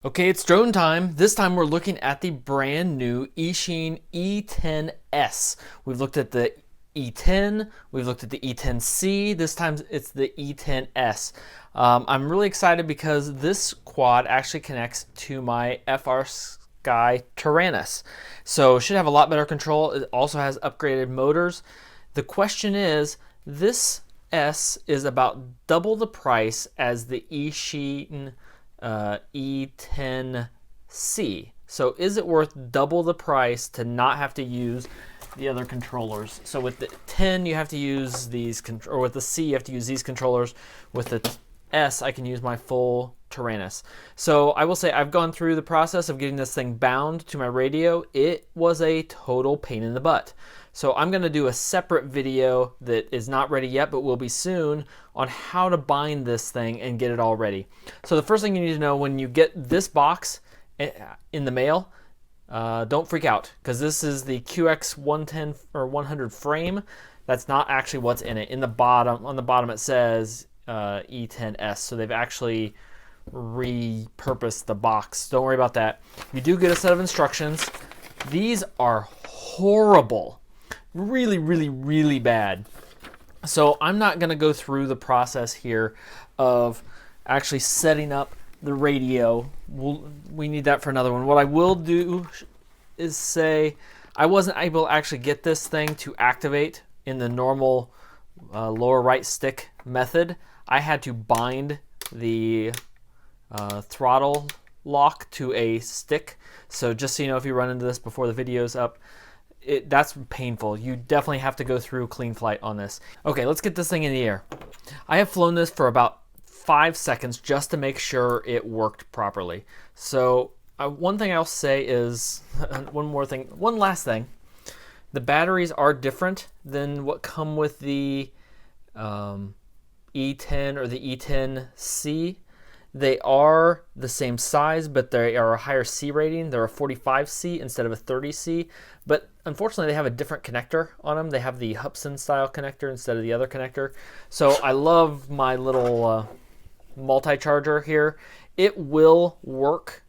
Okay, it's drone time. This time we're looking at the brand new Eachine E010S. We've looked at the E10, we've looked at the E10C, this time it's the E010S. I'm really excited because this quad actually connects to my FrSky Tyrannus. So it should have a lot better control. It also has upgraded motors. The question is, this S is about double the price as the Eachine E10C. So is it worth double the price to not have to use the other controllers? So with the 10 you have to use these, or with the C you have to use these controllers. With the S I can use my full Tyrannus. So I will say I've gone through the process of getting this thing bound to my radio. It was a total pain in the butt. So I'm going to do a separate video that is not ready yet, but will be soon, on how to bind this thing and get it all ready. So the first thing you need to know when you get this box in the mail, don't freak out, because this is the QX110 or 100 frame. That's not actually what's in it. In the bottom, on the bottom it says E010S. So they've actually repurposed the box. Don't worry about that. You do get a set of instructions. These are horrible. Really, really, really bad. So I'm not going to go through the process here of actually setting up the radio. We need that for another one. What I will do is say I wasn't able to actually get this thing to activate in the normal lower right stick method. I had to bind the throttle lock to a stick. So just so you know, if you run into this before the video's up, that's painful. You definitely have to go through clean flight on this. Okay, let's get this thing in the air. I have flown this for about 5 seconds just to make sure it worked properly. So one thing I'll say is, one last thing. The batteries are different than what come with the E10 or the E10C. They are the same size, but they are a higher C rating. They're a 45C instead of a 30C. But unfortunately, they have a different connector on them. They have the Hubsan style connector instead of the other connector. So I love my little multi-charger here. It will work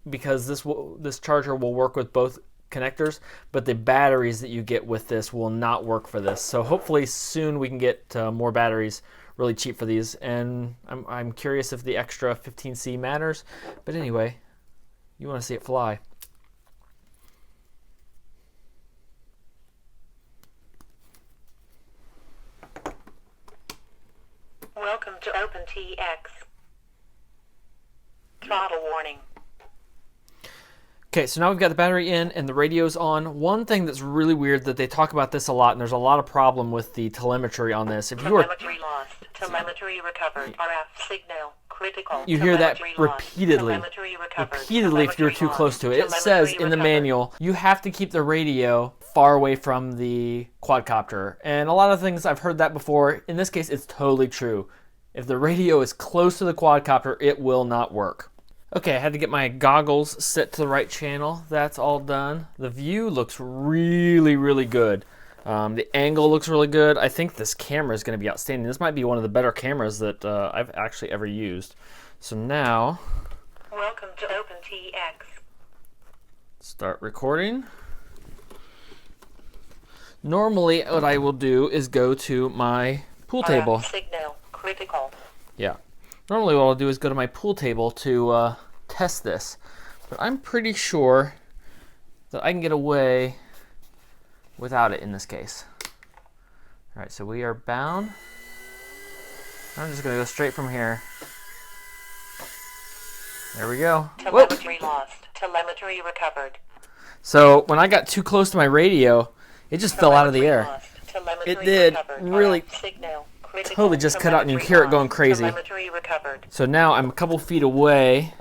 because this charger will work with both connectors, but the batteries that you get with this will not work for this. So hopefully soon we can get more batteries really cheap for these, and I'm curious if the extra 15C matters. But anyway, you want to see it fly. Welcome to OpenTX. Throttle warning. Okay, so now we've got the battery in and the radio's on. One thing that's really weird that they talk about this a lot, and there's a lot of problem with the telemetry on this. If you are telemetry lost, telemetry recovered, RF signal critical. You hear that lost, repeatedly if you're too close to it. It says in the manual you have to keep the radio far away from the quadcopter, and a lot of things I've heard that before. In this case, it's totally true. If the radio is close to the quadcopter, it will not work. Okay, I had to get my goggles set to the right channel. That's all done. The view looks really, really good. The angle looks really good. I think this camera is going to be outstanding. This might be one of the better cameras that I've actually ever used. So now, welcome to OpenTX. Start recording. Normally, what I will do is go to my pool table. Signal critical. Yeah. Normally what I'll do is go to my pool table to test this, but I'm pretty sure that I can get away without it in this case. All right, so we are bound. I'm just gonna go straight from here. There we go. Telemetry lost, telemetry recovered. So when I got too close to my radio, it just fell out of the air. It did really totally just cut out, and you hear it going crazy. So now I'm a couple feet away.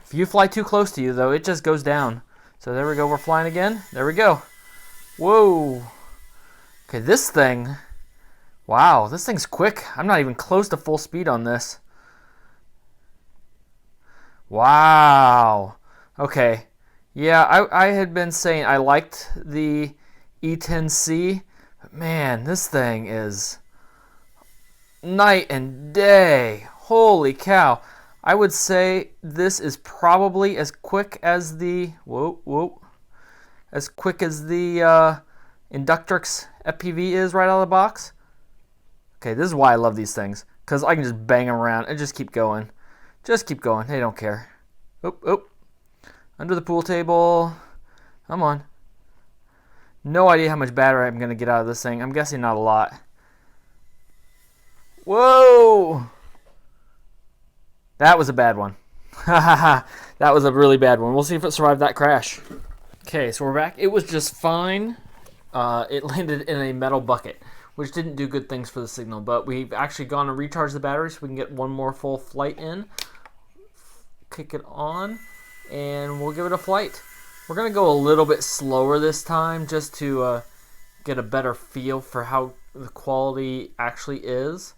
If you fly too close to you, though, it just goes down. So there we go. We're flying again. There we go. Whoa. Okay, this thing. Wow, this thing's quick. I'm not even close to full speed on this. Wow. Okay. Yeah, I had been saying I liked the E10C, but man, this thing is night and day. Holy cow. I would say this is probably as quick as the as quick as the Inductrix FPV is right out of the box. Okay, this is why I love these things, because I can just bang them around and just keep going. Just keep going. They don't care. Oop, oop. Under the pool table. Come on. No idea how much battery I'm going to get out of this thing. I'm guessing not a lot. Whoa! That was a bad one. That was a really bad one. We'll see if it survived that crash. Okay, so we're back. It was just fine. It landed in a metal bucket, which didn't do good things for the signal, but we've actually gone and recharged the battery so we can get one more full flight in. Kick it on, and we'll give it a flight. We're going to go a little bit slower this time just to get a better feel for how the quality actually is.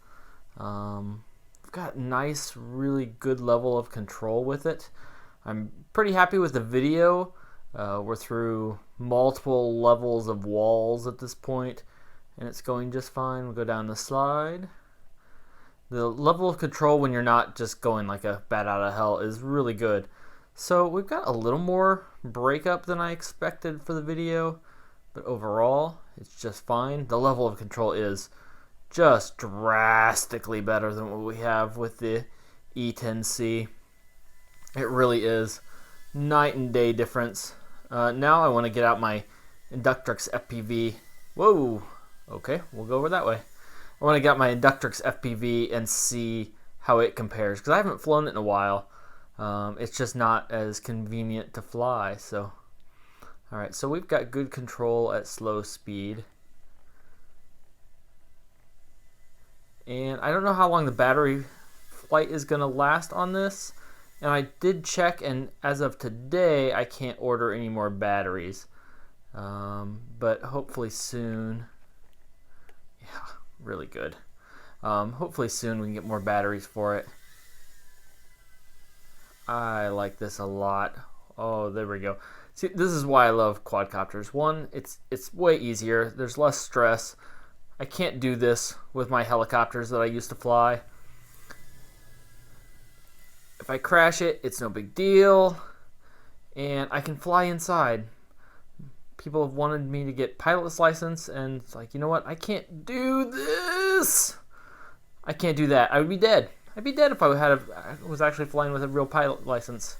We've got nice, really good level of control with it. I'm pretty happy with the video. We're through multiple levels of walls at this point, and it's going just fine. We'll go down the slide. The level of control when you're not just going like a bat out of hell is really good. So we've got a little more breakup than I expected for the video, but overall it's just fine. The level of control is just drastically better than what we have with the E010C. It really is night and day difference. Now I want to get out my Inductrix FPV. Whoa, okay, we'll go over that way. I want to get my Inductrix FPV and see how it compares, because I haven't flown it in a while. It's just not as convenient to fly. So, all right, so we've got good control at slow speed. And I don't know how long the battery flight is going to last on this. And I did check, and as of today, I can't order any more batteries. But hopefully soon. Yeah, really good. Hopefully soon we can get more batteries for it. I like this a lot. Oh, there we go. See, this is why I love quadcopters. One, it's way easier. There's less stress. I can't do this with my helicopters that I used to fly. If I crash it, it's no big deal. And I can fly inside. People have wanted me to get pilot's license, and it's like, you know what? I can't do this. I can't do that. I would be dead. I'd be dead if I was actually flying with a real pilot license.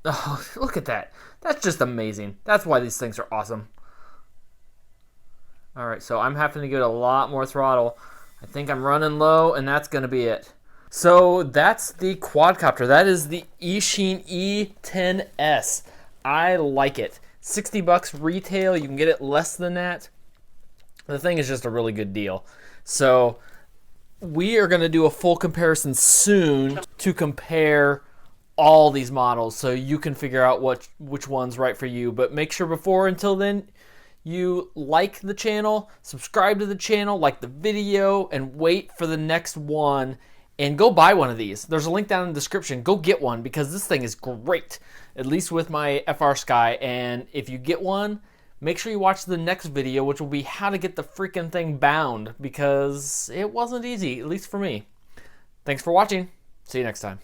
Oh, look at that. That's just amazing. That's why these things are awesome. Alright, so I'm having to get a lot more throttle. I think I'm running low, and that's going to be it. So that's the quadcopter. That is the Eachine E010S. I like it. $60 retail. You can get it less than that. The thing is just a really good deal. So we are going to do a full comparison soon to compare all these models so you can figure out which one's right for you. But make sure until then, you like the channel, subscribe to the channel, like the video, and wait for the next one. And go buy one of these. There's a link down in the description. Go get one, because this thing is great, at least with my FrSky. And if you get one, make sure you watch the next video, which will be how to get the freaking thing bound, because it wasn't easy, at least for me. Thanks for watching. See you next time.